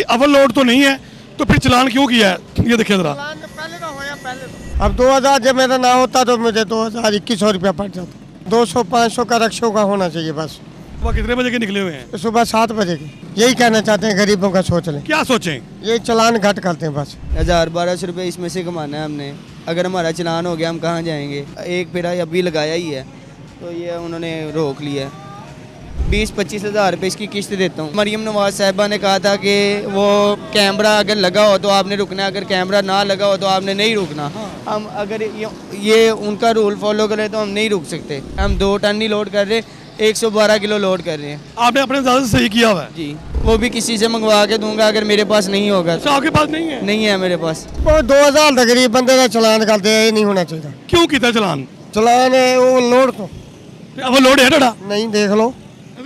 Overload तो नहीं है तो फिर चलान क्यों किया है? ये देखिए जरा। पहले तो होया पहले तो। अब 2000 जब मेरा ना होता तो मुझे 2100 रुपया पड़ जाता। 200-500 का रक्षों का होना चाहिए बस। सुबह कितने बजे के निकले हुए हैं? सुबह 7 बजे की। यही कहना चाहते हैं गरीबों का सोच लें। क्या सोचें? ये चलान घट करते हैं बस। 1000-1200 रुपये इसमें से कमाना है हमने। अगर हमारा चलान हो गया हम कहाँ जाएंगे? एक फेरा अभी लगाया ही है तो ये उन्होंने रोक लिया है। 20-25 हज़ार रुपये इसकी किस्त देता हूँ। मरीम नवाज साहिबा ने कहा था कि वो कैमरा अगर लगा हो तो आपने रुकना है, अगर कैमरा ना लगा हो तो आपने नहीं रुकना। हम अगर ये उनका रूल फॉलो करें तो हम नहीं रुक सकते। हम 2 टन नहीं लोड कर रहे, 112 किलो लोड कर रहे हैं। आपने अपने ज़्यादा से सही किया हुआ है। जी, वो भी किसी से मंगवा के दूंगा अगर मेरे पास नहीं होगा तो। अच्छा, आपके पास नहीं है? नहीं है मेरे पास। वो 2000 का गरीब बंदे का चलान करते हैं, ये नहीं होना चाहिए। क्यों किया चलान? चलान है वो लोड तो ओवरलोड है डा? नहीं, देख लो।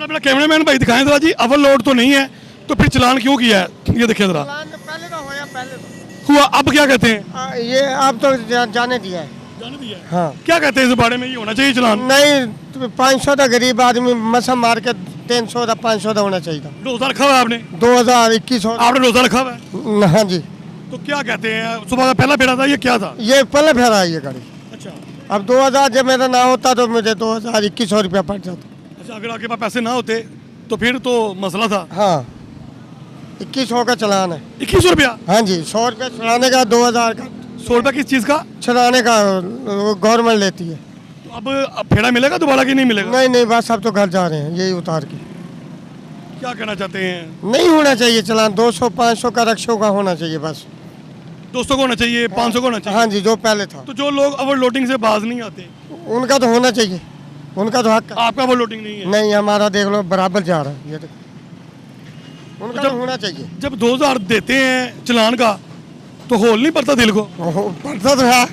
अपना कैमरामैन भाई दिखाएं जरा जी। ओवरलोड तो नहीं है तो फिर चलान क्यों किया है? ये देखिए जरा। पहले तो होया पहले तो। हुआ, अब क्या कहते हैं? ये अब तो जाने दिया है। जाने दिया है। हाँ, क्या कहते हैं इस बारे में? ये होना चाहिए चलान? नहीं 500 का गरीब आदमी मसा मार के 300 का 500 का होना चाहिए था। रोजा रखा हुआ है आपने? 2000-2100। आपने रोजा रखा हुआ है? हाँ जी, तो क्या कहते हैं? सुबह का पहला फेरा था, ये क्या था? ये पहले फेरा है ये गाड़ी। अच्छा अब 2000 जब मेरा ना होता तो मुझे 2100 रुपया पड़ जाता। अच्छा, अगर आपके पास पैसे ना होते तो फिर तो मसला था। हाँ, 2100 का चलान है। 2100 रुपया? हाँ जी, 100 रुपया चलाने का, 2000 का 100 रुपया किस चीज़ का? चलाने का गवर्नमेंट लेती है। तो अब फेरा मिलेगा दोबारा कि नहीं मिलेगा? नहीं नहीं, बस अब तो घर जा रहे हैं यही उतार के। क्या कहना चाहते हैं? नहीं होना चाहिए चलान। 200-500 का रक्षों का होना चाहिए बस। 200 को होना चाहिए, 500 को होना चाहिए। हाँ जी, जो पहले था। तो जो लोग ओवरलोडिंग से बाज नहीं आते, उनका तो होना चाहिए, उनका तो हक है। आपका ओवरलोडिंग नहीं है? नहीं, हमारा देख लो बराबर जा रहा है ये देखो। उनका तो होना चाहिए। जब 2000 देते हैं चलान का तो होल नहीं पड़ता दिल को? ओहो, पड़ता तो है,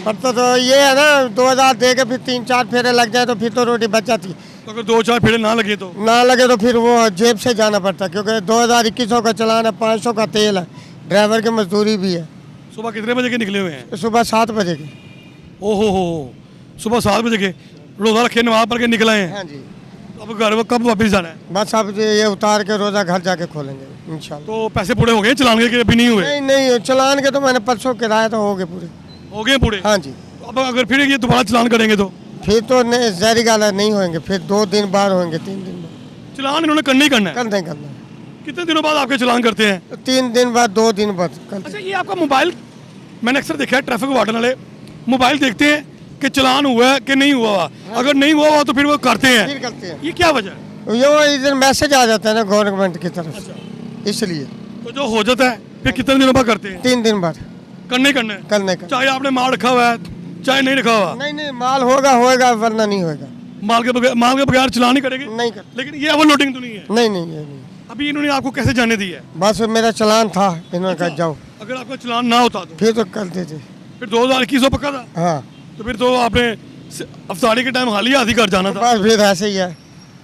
पड़ता तो ये है ना। 2000 दे के फिर 3-4 फेरे लग जाए तो फिर तो रोटी बच जाती है। तो अगर 2-4 फेरे ना लगे तो? ना लगे तो फिर वो जेब से जाना पड़ता है, क्योंकि 2000-2100 का चलान है, 500 का तेल है, ड्राइवर की मजदूरी भी है। सुबह कितने बजे के निकले हुए हैं? सुबह 7 बजे की। ओहो हो, सुबह 7 बजे के रोज़ा रखे, नमाज पढ़ के निकल आए हैं। हाँ जी, तो अब घर कब वापस जाना है? बस अब ये उतार के रोज़ा घर जाके खोलेंगे इंशाल्लाह। तो पैसे पूरे हो गए चलान के कि अभी नहीं हुए? नहीं नहीं, चलान के तो मैंने परसों किराया तो हो गए पूरे। हो गए पूरे? हाँ जी, तो अब अगर फिर ये दोबारा चलान करेंगे तो? फिर तो नहीं, ज़ाहिर गाल है नहीं होंगे, फिर 2 दिन बाद होंगे, 3 दिन बाद। चलान इन्होंने करना ही करना है? करना ही करना है। कितने दिनों बाद आपके चलान करते हैं? 3 दिन बाद, 2 दिन बाद करते। अच्छा, ये आपका मोबाइल, मैंने अक्सर देखा है ट्रैफिक वार्डन वाले मोबाइल देखते हैं कि चलान हुआ है कि नहीं हुआ हुआ। अगर नहीं हुआ हुआ तो फिर वो करते फिर हैं। करते हैं। ये क्या वजह है? ये इधर मैसेज आ जाता है ना गवर्नमेंट की तरफ से, इसलिए। तो जो हो जाता है फिर कितने दिनों बाद करते हैं? 3 दिन बाद करने ही करना है, करने का। चाहे आपने माल रखा हुआ है चाहे नहीं रखा हुआ। नहीं नहीं, माल होगा होगा, वरना नहीं होगा। माल के बगैर चलान नहीं करेंगे? नहीं कर, लेकिन ये ओवरलोडिंग तो नहीं है? नहीं नहीं, ये नहीं। अभी इन्होंने आपको कैसे जाने दी है? बस मेरा चलान था, इन्होंने कहा जाओ, अगर आपका चलान ना होता तो फिर तो कर देते। फिर 2021 पक्का था? हाँ, तो फिर तो आपने अफसारी के टाइम हाल ही आधी कर जाना था। बस फिर ऐसे ही है,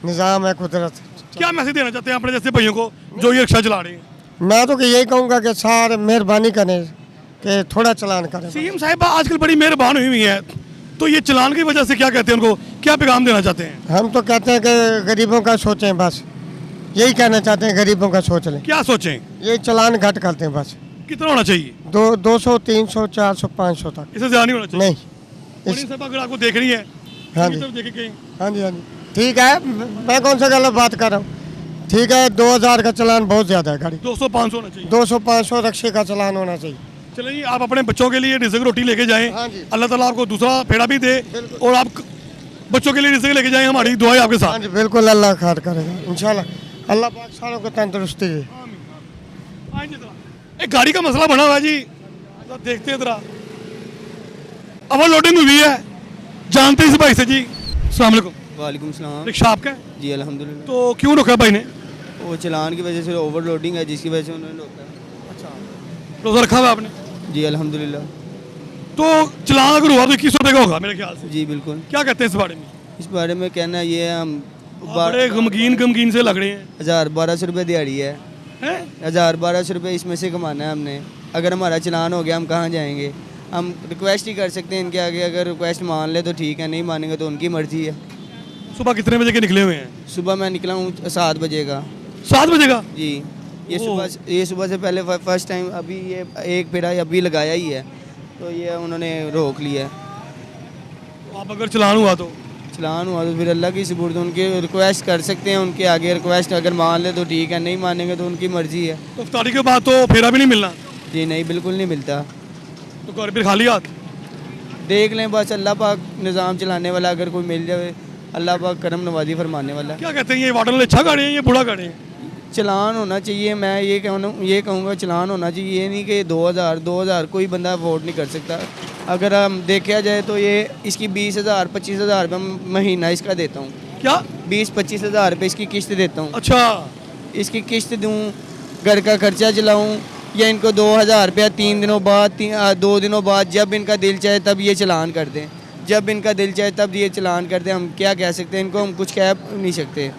निज़ाम है कुदरत। क्या मैसेज देना चाहते हैं अपने जैसे भाइयों को जो ये रिक्शा चला रहे हैं? मैं तो यही कहूँगा कि सारे मेहरबानी करें कि थोड़ा चलान करें। सीएम साहिबा आजकल बड़ी मेहरबान हुई है, तो ये चलान की वजह से क्या कहते हैं, उनको क्या पैगाम देना चाहते हैं? हम तो कहते हैं कि गरीबों का सोचें, बस यही कहना चाहते हैं, गरीबों का सोच लें। क्या सोचें? ये चलान घट करते हैं बस। कितना होना चाहिए? 200, 300, 400, 500 तक। इससे ज्यादा नहीं होना चाहिए? नहीं। पुलिस साहब अगर आपको देख रही है हाँ तो जी, देखे कहीं। हाँ जी, हाँ जी, ठीक है, मैं कौन सा गलत बात कर रहा हूँ। ठीक है, 2000 का चलान बहुत ज़्यादा है गाड़ी। 200-500 होना चाहिए। 200-500 रक्षे का चलान होना चाहिए। चलिए, आप अपने बच्चों के लिए रिज़्क रोटी लेके जाएं, हाँ जी। अल्लाह ताला आपको दूसरा फेरा भी दे, बिल्कुल। और आप बच्चों के लिए रिज़्क लेके जाएं, हमारी दुआ है आपके हाँ साथ। जी, बिल्कुल, अल्लाह खैर करेगा इंशाल्लाह। अल्लाह पाक सारों को तंदुरुस्ती दे। एक गाड़ी का मसला बना हुआ है जी, तो देखते हैं जरा। ओवरलोडिंग हुई है, जानते हैं इस भाई से जी। अस्सलाम वालेकुम। वालेकुम सलाम। रिक्शा आपका है? जी अल्हम्दुलिल्लाह। तो क्यों रोका भाई ने? वो चलान की वजह से ओवरलोडिंग है जिसकी वजह से उन्होंने रोका। रोजा रखा हुआ आपने? जी अल्हम्दुलिल्लाह। तो चलान अगर हुआ तो 2100 रुपये का होगा मेरे ख्याल से। जी बिल्कुल। क्या कहते हैं इस बारे में? इस बारे में कहना ये है, हम बड़े गमगीन से लग रहे हैं। 1000-1200 रुपये दिहाड़ी है। हैं? 1000-1200 रुपये इसमें से कमाना है हमने। अगर हमारा चलान हो गया हम कहाँ जाएंगे? हम रिक्वेस्ट ही कर सकते हैं इनके आगे, अगर रिक्वेस्ट मान ले तो ठीक है, नहीं मानेंगे तो उनकी मर्जी है। सुबह कितने बजे के निकले हुए हैं? सुबह मैं निकला हूँ 7 बजे का। 7 बजे का? जी। ये सुबह से पहले फर्स्ट टाइम अभी ये एक फेरा अभी लगाया ही है, तो ये उन्होंने रोक लिया है। आप अगर चलान हुआ तो चलान हुआ तो फिर अल्लाह की सुपुर्द, उनके रिक्वेस्ट कर सकते हैं, उनके आगे रिक्वेस्ट अगर मान ले तो ठीक है, नहीं मानेंगे तो उनकी मर्जी है। तो इफ्तारी के बाद तो फेरा भी नहीं मिलना, जी नहीं, बिल्कुल नहीं मिलता। तो घर फिर खाली हाथ। देख लें बस, अल्लाह पाक निज़ाम चलाने वाला अगर कोई मिल जाए, अल्लाह पाक करम नवाजी फरमाने वाला। क्या कहते हैं ये वाटर वाले अच्छा गाड़ी है, ये बुरा गाड़ी है? चलान होना चाहिए, मैं ये कहूँगा चलान होना चाहिए, ये नहीं कि 2000 कोई बंदा अफोर्ड नहीं कर सकता। अगर हम देखा जाए तो ये इसकी 20,000 25,000 रुपये महीना इसका देता हूँ। क्या 20-25 हज़ार रुपये इसकी किस्त देता हूँ। अच्छा, इसकी किस्त दूँ, घर का खर्चा चलाऊँ, या इनको 2,000 रुपया 3 दिनों बाद 2 दिनों बाद जब इनका दिल चाहे तब ये चलान कर दें, जब इनका दिल चाहे तब ये चलान कर दें। हम क्या कह सकते हैं, इनको हम कुछ कह नहीं सकते।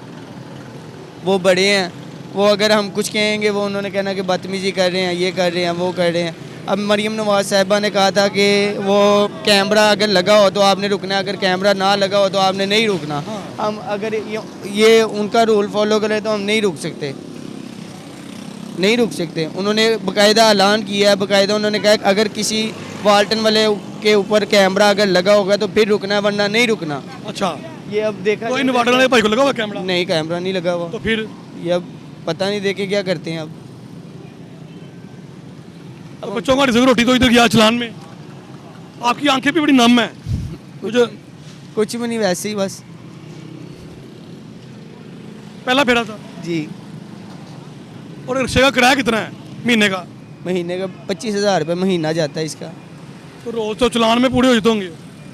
वो बड़े हैं, वो अगर हम कुछ कहेंगे वो उन्होंने कहना कि बदतमीज़ी कर रहे हैं, ये कर रहे हैं, वो कर रहे हैं। अब मरीम नवाज साहिबा ने कहा था कि वो कैमरा अगर लगा हो तो आपने रुकना है, अगर कैमरा ना लगा हो तो आपने नहीं रुकना। हम अगर ये उनका रूल फॉलो करें तो हम नहीं रुक सकते, नहीं रुक सकते। उन्होंने बाकायदा ऐलान किया है, बाकायदा उन्होंने कहा कि अगर किसी वाल्टन वाले के ऊपर कैमरा अगर लगा होगा तो फिर रुकना है, वरना नहीं रुकना। अच्छा, ये अब देखा तो इन वाटर वाले भाई को लगा हुआ कैमरा? नहीं, कैमरा नहीं लगा हुआ। तो फिर ये अब पता नहीं देखे क्या करते हैं। अब बच्चों का रिजर्व रोटी तो इधर गया चलान में। आपकी आंखें भी बड़ी नम है मुझे। कुछ भी नहीं, वैसे ही बस। पहला फेरा था जी, और रिक्शे का किराया कितना है महीने का? महीने का 25,000 रुपये महीना जाता है इसका। तो रोज तो चलान में पूरे हो जाते होंगे।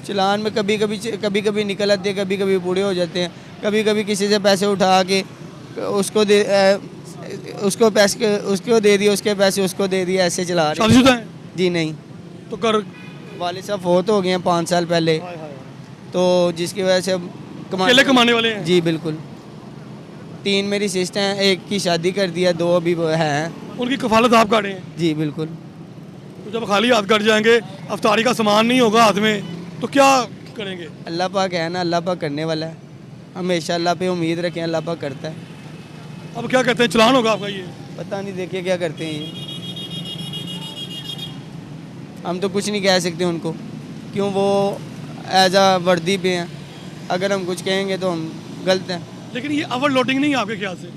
चलान में कभी कभी निकल आते हैं, कभी कभी पूरे हो जाते हैं, कभी कभी किसी से पैसे उठा के उसको दे दिए, उसके पैसे उसको दे दिए, ऐसे चला रहे हैं। शादीशुदा है? जी नहीं, तो कर वाले साहब फौत हो गए हैं 5 साल पहले, तो जिसकी वजह से अब अकेले कमाने वाले हैं? जी बिल्कुल। 3 मेरी सिस्टर हैं, एक की शादी कर दिया, 2 अभी हैं। उनकी कफालत आप काटें हैं? जी बिल्कुल। तो जब खाली हाथ कट जाएंगे, अफ्तारी का सामान नहीं होगा हाथ में, तो क्या करेंगे? अल्लाह पाक है ना, अल्लाह पाक करने वाला है, हमेशा अल्लाह पे उम्मीद रखें, अल्लाह पाक करता है। अब क्या कहते हैं, चलान होगा आपका ये? पता नहीं, देखिए क्या करते हैं ये। हम तो कुछ नहीं कह सकते उनको, क्यों वो एज आ वर्दी पे हैं। अगर हम कुछ कहेंगे तो हम गलत हैं। लेकिन ये ओवरलोडिंग नहीं है आपके ख्याल से? ये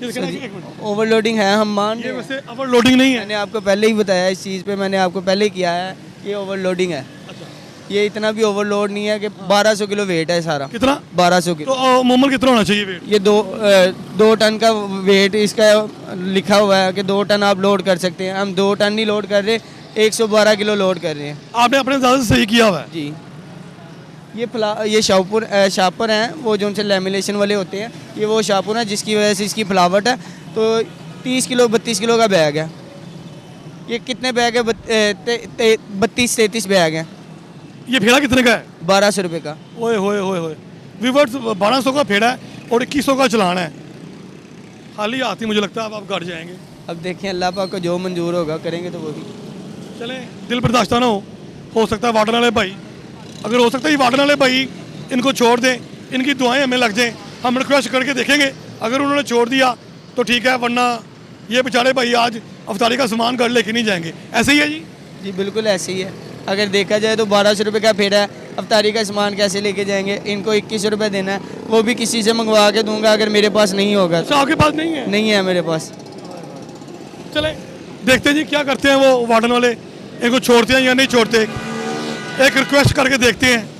देखना एक मिनट, ओवरलोडिंग है, हम मान ये रहे हैं। वैसे ओवरलोडिंग नहीं है? मैंने आपको पहले ही बताया इस चीज़ पे, मैंने आपको पहले ही किया है, ये ओवरलोडिंग है। अच्छा, ये इतना भी ओवरलोड नहीं है कि 1200 किलो वेट है सारा। कितना? 1200 किलो। तो मोमल कितना होना चाहिए वेट? ये 2 टन का वेट इसका लिखा हुआ है कि 2 टन आप लोड कर सकते हैं। हम 2 टन नहीं लोड कर रहे, 112 किलो लोड कर रहे हैं। आपने अपने ज़्यादा से सही किया हुआ है। जी, ये शापर हैं, वो जो उनसे लेमिनेशन वाले होते हैं, ये वो शापर हैं जिसकी वजह से इसकी फ्लावट है। तो 30 किलो 32 किलो का बैग है। ये कितने बैग है? 32-33 बैग हैं। ये फेरा कितने का है? 1200 रुपये का। ओए होए होए होए, वीवर्स 1200 का फेरा है और 2100 का चलान है। खाली हाथ ही मुझे लगता है अब आप गड़ जाएंगे। अब देखें, अल्लाह पाक को जो मंजूर होगा करेंगे तो वो भी। चलें, दिल बर्दाश्त ना हो सकता है वाटर वाले भाई, अगर हो सकता है ये वाटर वाले भाई इनको छोड़ दें, इनकी दुआएं हमें लग जाएं। हम रिक्वेस्ट करके देखेंगे, अगर उन्होंने छोड़ दिया तो ठीक है, वरना ये बेचारे भाई आज अफ्तारी का सामान घर लेके नहीं जाएंगे। ऐसे ही है जी? जी बिल्कुल ऐसे ही है। अगर देखा जाए तो 1200 रुपये का फेरा है, अफ्तारी का सामान कैसे लेके जाएंगे? इनको 2100 रुपये देना है, वो भी किसी से मंगवा के दूंगा अगर मेरे पास नहीं होगा। अच्छा, आपके पास नहीं है? नहीं है मेरे पास। चलें देखते हैं जी क्या करते हैं वो वार्डन वाले, इनको छोड़ते हैं या नहीं छोड़ते। एक रिक्वेस्ट करके देखते हैं।